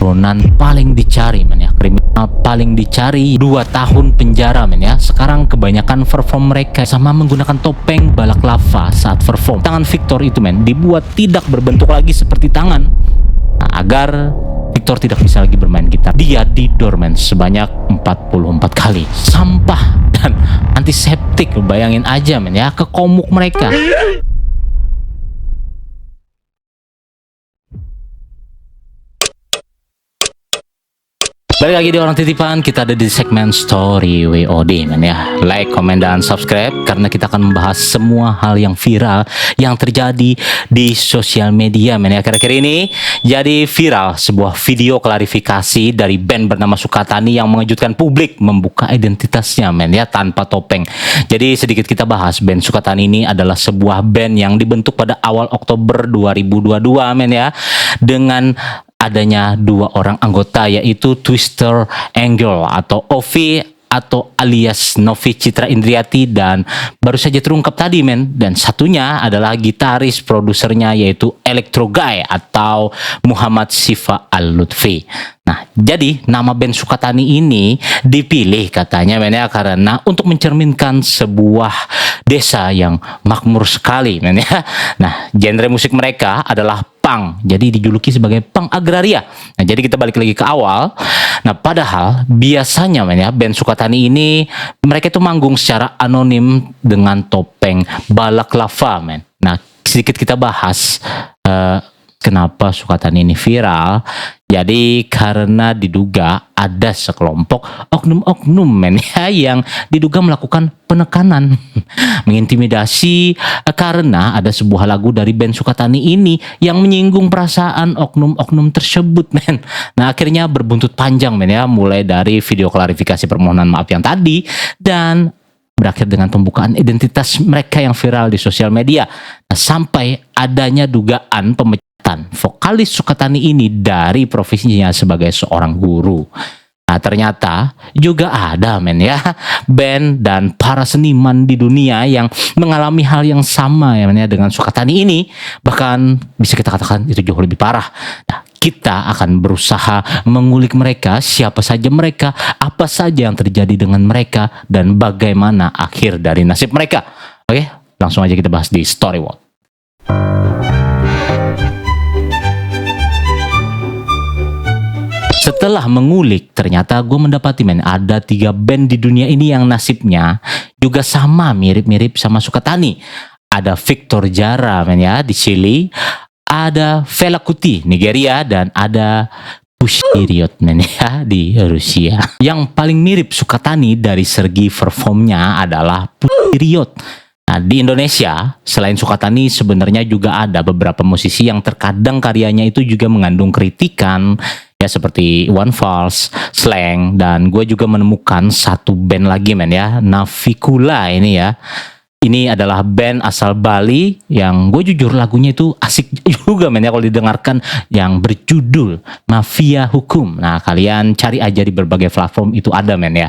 buronan paling dicari men ya, kriminal paling dicari, 2 tahun penjara men ya. Sekarang kebanyakan perform mereka sama menggunakan topeng balaklava saat perform. Tangan Victor itu men dibuat tidak berbentuk lagi seperti tangan. Nah, agar Victor tidak bisa lagi bermain gitar, dia didor men sebanyak 44 kali. Sampah dan antiseptik, bayangin aja men ya, ke komuk mereka. Balik lagi di Orang Titipan, kita ada di segmen Story WOD men ya. Like, komen, dan subscribe karena kita akan membahas semua hal yang viral yang terjadi di sosial media men ya. Akhir-akhir ini jadi viral sebuah video klarifikasi dari band bernama Sukatani yang mengejutkan publik membuka identitasnya men ya, tanpa topeng. Jadi sedikit kita bahas, band Sukatani ini adalah sebuah band yang dibentuk pada awal Oktober 2022 men ya, dengan adanya 2 orang anggota, yaitu Twister Angel atau Ovi atau alias Novi Citra Indriati, dan baru saja terungkap tadi men, dan satunya adalah gitaris produsernya yaitu Electro Guy atau Muhammad Sifa Al-Lutfi. Nah, jadi nama band Sukatani ini dipilih katanya men ya karena untuk mencerminkan sebuah desa yang makmur sekali men ya. Nah, genre musik mereka adalah punk, jadi dijuluki sebagai punk agraria. Nah, jadi kita balik lagi ke awal. Nah, padahal biasanya men ya, band Sukatani ini mereka itu manggung secara anonim dengan topeng balaklava men. Nah, sedikit kita bahas kenapa Sukatani ini viral. Jadi karena diduga ada sekelompok oknum-oknum men ya yang diduga melakukan penekanan, mengintimidasi, karena ada sebuah lagu dari band Sukatani ini yang menyinggung perasaan oknum-oknum tersebut men. Nah, akhirnya berbuntut panjang men ya, mulai dari video klarifikasi permohonan maaf yang tadi dan berakhir dengan pembukaan identitas mereka yang viral di sosial media. Nah, sampai adanya dugaan pemecatan vokalis Sukatani ini dari profesinya sebagai seorang guru. Nah, ternyata juga ada men ya, band dan para seniman di dunia yang mengalami hal yang sama ya men ya dengan Sukatani ini. Bahkan bisa kita katakan itu jauh lebih parah. Nah, kita akan berusaha mengulik mereka, siapa saja mereka, apa saja yang terjadi dengan mereka, dan bagaimana akhir dari nasib mereka. Oke, langsung aja kita bahas di Story World. Setelah mengulik, ternyata gue mendapati men ada 3 band di dunia ini yang nasibnya juga sama, mirip-mirip sama Sukatani. Ada Victor Jara men ya di Chili, ada Fela Kuti Nigeria, dan ada Pussy Riot men ya di Rusia. Yang paling mirip Sukatani dari segi performnya adalah Pussy Riot. Nah, di Indonesia selain Sukatani sebenarnya juga ada beberapa musisi yang terkadang karyanya itu juga mengandung kritikan ya, seperti One Falls, Slang, dan gue juga menemukan satu band lagi men ya, Navikula ini ya. Ini adalah band asal Bali yang gue jujur lagunya itu asik juga men ya kalau didengarkan, yang berjudul Mafia Hukum. Nah, kalian cari aja di berbagai platform, itu ada men ya.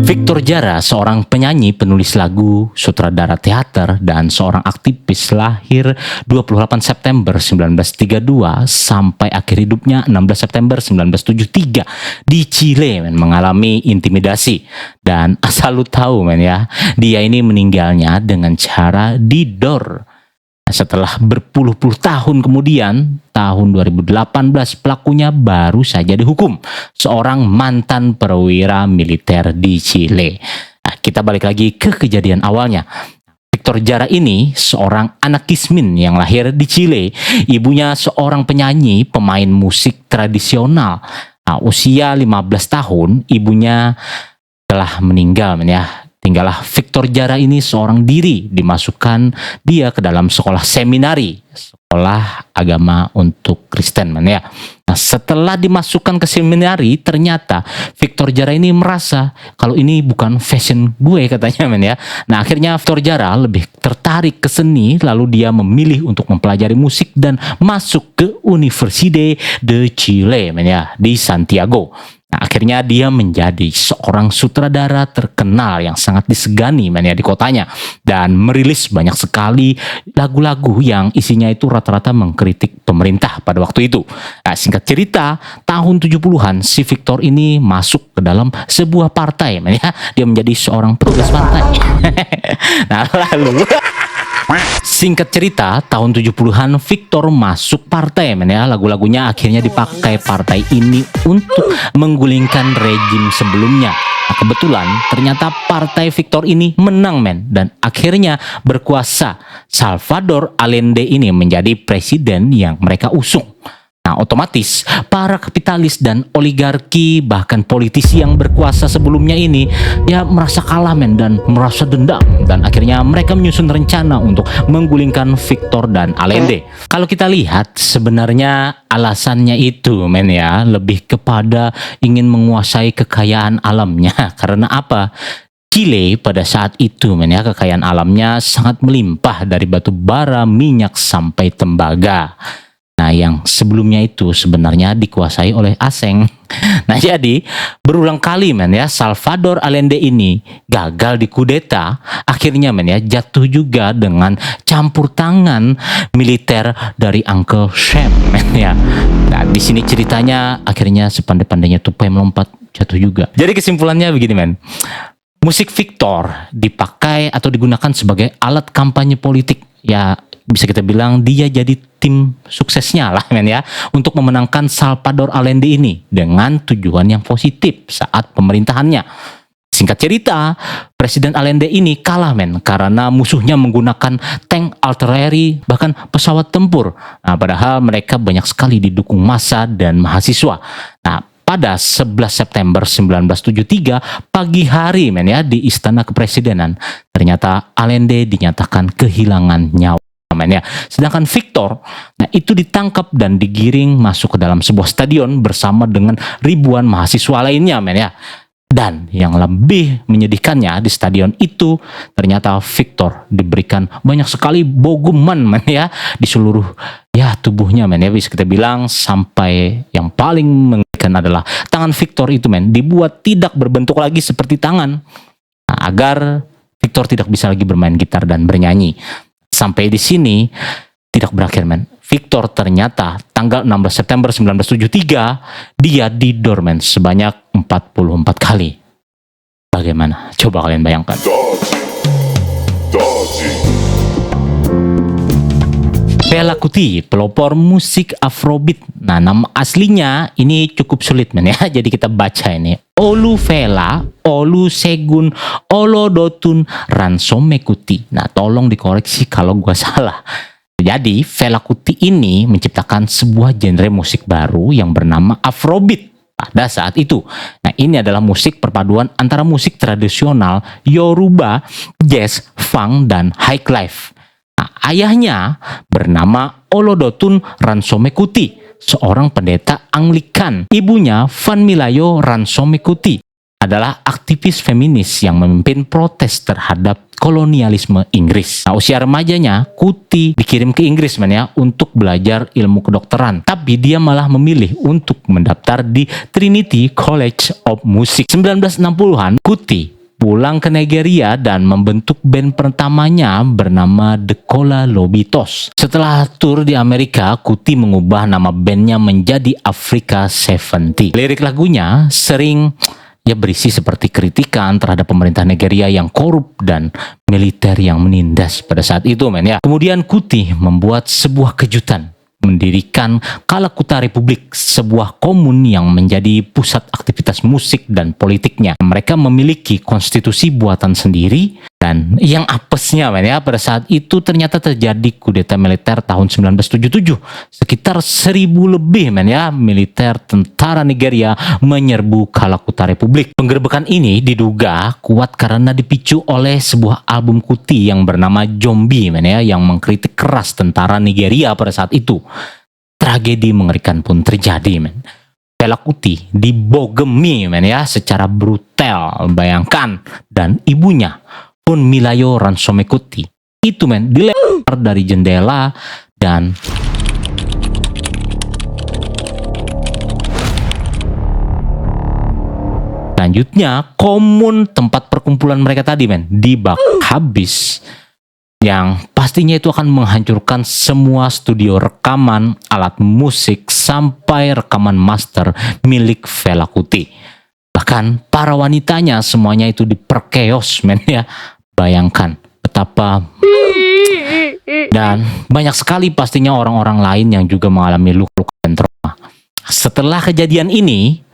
Victor Jara, seorang penyanyi, penulis lagu, sutradara teater, dan seorang aktivis, lahir 28 September 1932 sampai akhir hidupnya 16 September 1973 di Chile men, mengalami intimidasi. Dan asal lu tahu men ya, dia ini meninggalnya dengan cara didor. Setelah berpuluh-puluh tahun kemudian, tahun 2018, pelakunya baru saja dihukum, seorang mantan perwira militer di Chile. Nah, kita balik lagi ke kejadian awalnya. Victor Jara ini seorang anak Kismin yang lahir di Chile. Ibunya seorang penyanyi, pemain musik tradisional. Nah, usia 15 tahun, ibunya telah meninggal men ya. Tinggallah Victor Jara ini seorang diri, dimasukkan dia ke dalam sekolah seminari, sekolah agama untuk Kristen men ya. Nah, setelah dimasukkan ke seminari, ternyata Victor Jara ini merasa kalau ini bukan fashion gue katanya men ya. Nah, akhirnya Victor Jara lebih tertarik ke seni, lalu dia memilih untuk mempelajari musik dan masuk ke Universidad de Chile men ya, di Santiago. Nah, akhirnya dia menjadi seorang sutradara terkenal yang sangat disegani men ya di kotanya, dan merilis banyak sekali lagu-lagu yang isinya itu rata-rata mengkritik pemerintah pada waktu itu. Nah, singkat cerita, tahun 70-an si Victor ini masuk ke dalam sebuah partai men ya. Dia menjadi seorang petugas partai. Nah, lalu singkat cerita, tahun 70-an Victor masuk partai men ya. Lagu-lagunya akhirnya dipakai partai ini untuk menggulingkan rejim sebelumnya. Nah, kebetulan ternyata partai Victor ini menang men, dan akhirnya berkuasa. Salvador Allende ini menjadi presiden yang mereka usung. Nah, otomatis para kapitalis dan oligarki bahkan politisi yang berkuasa sebelumnya ini ya merasa kalah men dan merasa dendam, dan akhirnya mereka menyusun rencana untuk menggulingkan Victor dan Allende. Kalau kita lihat sebenarnya alasannya itu men ya lebih kepada ingin menguasai kekayaan alamnya. Karena apa? Chile pada saat itu men ya kekayaan alamnya sangat melimpah, dari batu bara, minyak sampai tembaga. Nah, yang sebelumnya itu sebenarnya dikuasai oleh asing. Nah, jadi berulang kali men ya Salvador Allende ini gagal dikudeta. Akhirnya men ya jatuh juga dengan campur tangan militer dari Uncle Sam men ya. Nah, di sini ceritanya akhirnya sepandai-pandainya tupai melompat jatuh juga. Jadi kesimpulannya begini men. Musik Victor dipakai atau digunakan sebagai alat kampanye politik. Ya, bisa kita bilang dia jadi tim suksesnya lah men ya, untuk memenangkan Salvador Allende ini dengan tujuan yang positif saat pemerintahannya. Singkat cerita, Presiden Allende ini kalah men karena musuhnya menggunakan tank artileri bahkan pesawat tempur. Nah, padahal mereka banyak sekali didukung massa dan mahasiswa. Nah, pada 11 September 1973 pagi hari men ya di Istana Kepresidenan, ternyata Allende dinyatakan kehilangan nyawa men ya. Sedangkan Victor, nah itu ditangkap dan digiring masuk ke dalam sebuah stadion bersama dengan ribuan mahasiswa lainnya men ya. Dan yang lebih menyedihkannya, di stadion itu ternyata Victor diberikan banyak sekali boguman men ya di seluruh ya tubuhnya men ya. Bisa kita bilang sampai yang paling mengerikan adalah tangan Victor itu men dibuat tidak berbentuk lagi seperti tangan, nah, agar Victor tidak bisa lagi bermain gitar dan bernyanyi. Sampai di sini tidak berakhir men. Victor ternyata tanggal 16 September 1973 dia didormen sebanyak 44 kali. Bagaimana? Coba kalian bayangkan. Fela Kuti, pelopor musik Afrobeat. Nah, nama aslinya ini cukup sulit men ya. Jadi kita baca ini. Olufela Olusegun Olodotun Ransome Kuti. Nah, tolong dikoreksi kalau gua salah. Jadi, Fela Kuti ini menciptakan sebuah genre musik baru yang bernama Afrobeat pada saat itu. Nah, ini adalah musik perpaduan antara musik tradisional Yoruba, jazz, funk, dan highlife. Nah, ayahnya bernama Olodotun Ransome Kuti, seorang pendeta Anglikan. Ibunya Funmilayo Ransome Kuti adalah aktivis feminis yang memimpin protes terhadap kolonialisme Inggris. Nah, usia remajanya Kuti dikirim ke Inggris men ya untuk belajar ilmu kedokteran, tapi dia malah memilih untuk mendaftar di Trinity College of Music. 1960-an Kuti pulang ke Nigeria dan membentuk band pertamanya bernama The Kola Lobitos. Setelah tur di Amerika, Kuti mengubah nama bandnya menjadi Africa 70. Lirik lagunya sering ya berisi seperti kritikan terhadap pemerintah Nigeria yang korup dan militer yang menindas pada saat itu men ya. Kemudian Kuti membuat sebuah kejutan, mendirikan Kalakuta Republik, sebuah komun yang menjadi pusat aktivitas musik dan politiknya. Mereka memiliki konstitusi buatan sendiri, dan yang apesnya men ya pada saat itu ternyata terjadi kudeta militer tahun 1977. Sekitar 1000 lebih men ya militer tentara Nigeria menyerbu Kalakuta Republik. Penggerbekan ini diduga kuat karena dipicu oleh sebuah album Kuti yang bernama Zombie men ya, yang mengkritik keras tentara Nigeria pada saat itu. Tragedi mengerikan pun terjadi men. Fela Kuti dibogemi men ya secara brutal, bayangkan, dan ibunya Funmilayo Ransome Kuti itu men dilempar dari jendela dan Selanjutnya, komun tempat perkumpulan mereka tadi men dibakar habis, yang pastinya itu akan menghancurkan semua studio rekaman, alat musik, sampai rekaman master milik Fela Kuti. Bahkan para wanitanya semuanya itu diperkeos men ya. Bayangkan betapa. Dan banyak sekali pastinya orang-orang lain yang juga mengalami luka-luka dan trauma. Setelah kejadian ini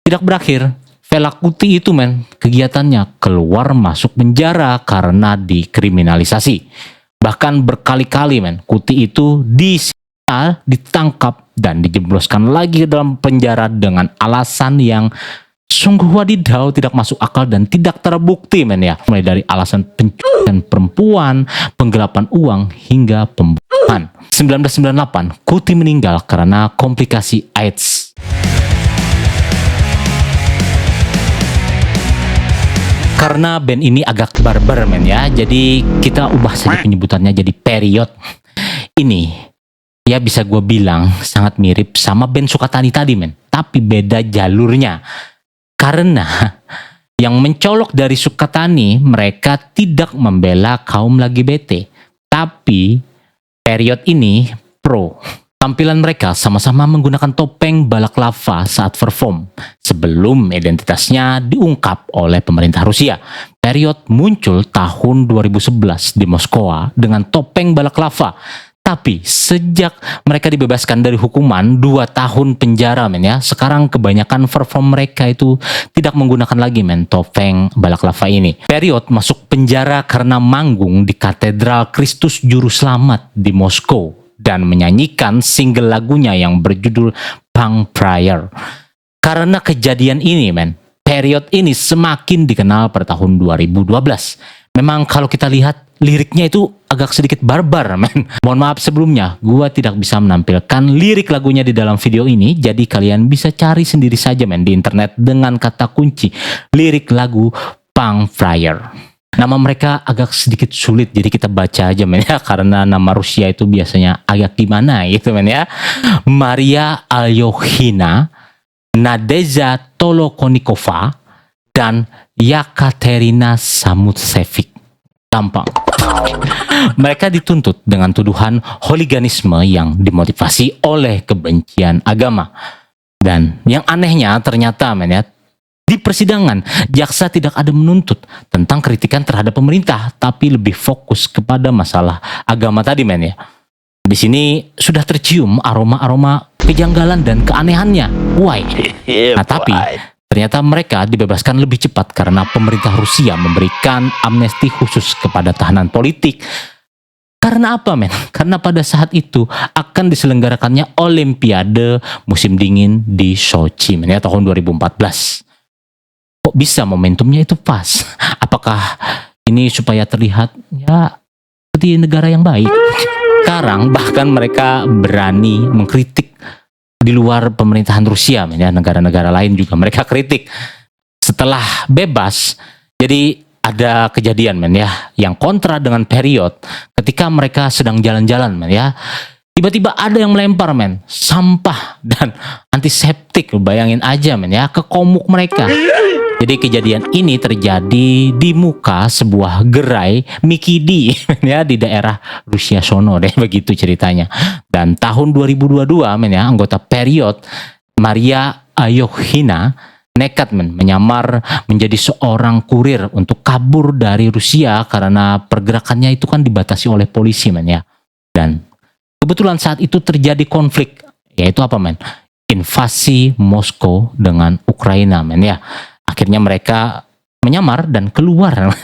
tidak berakhir, Fela Kuti itu men kegiatannya keluar masuk penjara karena dikriminalisasi. Bahkan berkali-kali men Kuti itu ditangkap dan dijebloskan lagi ke dalam penjara dengan alasan yang sungguh wadidaw, tidak masuk akal dan tidak terbukti men ya. Mulai dari alasan penculikan perempuan, penggelapan uang hingga pembunuhan. 1998 Kuti meninggal karena komplikasi AIDS. Karena band ini agak barbar men ya, jadi kita ubah saja penyebutannya jadi period. Ini ya bisa gue bilang sangat mirip sama band Sukatani tadi men, tapi beda jalurnya. Karena yang mencolok dari Sukatani, mereka tidak membela kaum LGBT, tapi period ini pro. Tampilan mereka sama-sama menggunakan topeng balaklava saat perform sebelum identitasnya diungkap oleh pemerintah Rusia. Period muncul tahun 2011 di Moskow dengan topeng balaklava. Tapi sejak mereka dibebaskan dari hukuman 2 tahun penjara men ya, sekarang kebanyakan perform mereka itu tidak menggunakan lagi men topeng balaklava ini. Period masuk penjara karena manggung di Katedral Kristus Juru Selamat di Moskow dan menyanyikan single lagunya yang berjudul Punk Prayer. Karena kejadian ini men, period ini semakin dikenal pada tahun 2012. Memang kalau kita lihat liriknya itu agak sedikit barbar men. Mohon maaf sebelumnya, gua tidak bisa menampilkan lirik lagunya di dalam video ini, jadi kalian bisa cari sendiri saja men di internet dengan kata kunci lirik lagu Punk Prayer. Nama mereka agak sedikit sulit, jadi kita baca aja men ya, karena nama Rusia itu biasanya agak gimana gitu men ya. Maria Alyokhina, Nadezhda Tolokonikova, dan Yekaterina Samutsevich. Gampang. Mereka dituntut dengan tuduhan holiganisme yang dimotivasi oleh kebencian agama. Dan yang anehnya ternyata men ya, di persidangan, jaksa tidak ada menuntut tentang kritikan terhadap pemerintah, tapi lebih fokus kepada masalah agama tadi men ya. Di sini sudah tercium aroma-aroma kejanggalan dan keanehannya. Why? Nah tapi ternyata mereka dibebaskan lebih cepat karena pemerintah Rusia memberikan amnesti khusus kepada tahanan politik. Karena apa men? Karena pada saat itu akan diselenggarakannya Olimpiade musim dingin di Sochi men ya, tahun 2014. Kok bisa momentumnya itu pas? Apakah ini supaya terlihat ya seperti negara yang baik? Sekarang bahkan mereka berani mengkritik di luar pemerintahan Rusia ya, negara-negara lain juga mereka kritik. Setelah bebas, jadi ada kejadian men ya yang kontra dengan period. Ketika mereka sedang jalan-jalan men ya, tiba-tiba ada yang melempar men sampah dan antiseptik, bayangin aja men ya, ke komuk mereka. Jadi kejadian ini terjadi di muka sebuah gerai Mikidi ya, di daerah Rusia sono deh, begitu ceritanya. Dan tahun 2022 men ya, anggota period Maria Alyokhina nekat men menyamar menjadi seorang kurir untuk kabur dari Rusia karena pergerakannya itu kan dibatasi oleh polisi men ya. Dan kebetulan saat itu terjadi konflik, yaitu apa men? Invasi Moskow dengan Ukraina men ya. Akhirnya mereka menyamar dan keluar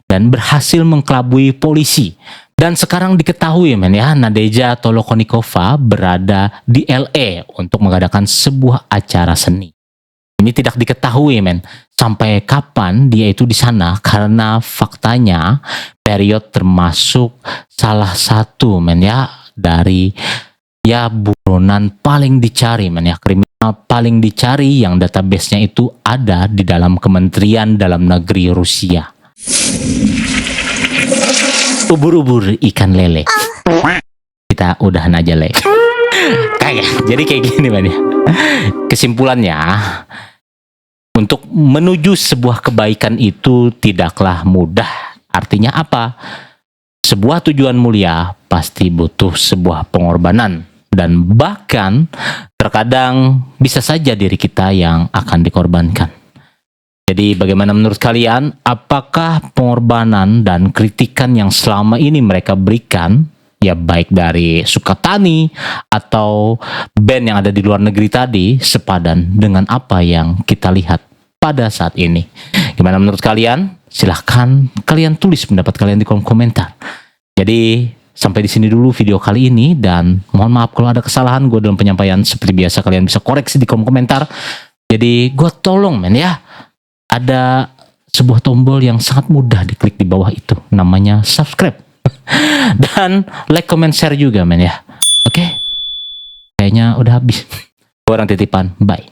dan berhasil mengkelabui polisi. Dan sekarang diketahui men ya, Nadezhda Tolokonikova berada di LA untuk mengadakan sebuah acara seni. Ini tidak diketahui men sampai kapan dia itu di sana, karena faktanya period termasuk salah satu men ya dari ya buronan paling dicari men ya, kriminal paling dicari yang database-nya itu ada di dalam Kementerian Dalam Negeri Rusia. Ubur-ubur ikan lele. Kita udahan aja le. Jadi kayak gini men ya. Kesimpulannya, Untuk menuju sebuah kebaikan itu tidaklah mudah. Artinya apa? Sebuah tujuan mulia pasti butuh sebuah pengorbanan. Dan bahkan terkadang bisa saja diri kita yang akan dikorbankan. Jadi bagaimana menurut kalian? Apakah pengorbanan dan kritikan yang selama ini mereka berikan, ya baik dari Sukatani atau band yang ada di luar negeri tadi, sepadan dengan apa yang kita lihat pada saat ini? Gimana menurut kalian? Silahkan kalian tulis pendapat kalian di kolom komentar. Jadi sampai di sini dulu video kali ini, dan mohon maaf kalau ada kesalahan gue dalam penyampaian. Seperti biasa kalian bisa koreksi di kolom komentar. Jadi gue tolong men ya, ada sebuah tombol yang sangat mudah diklik di bawah itu, namanya subscribe. Dan like, comment, share juga men ya. Oke, kayaknya udah habis. Gue orang titipan, bye.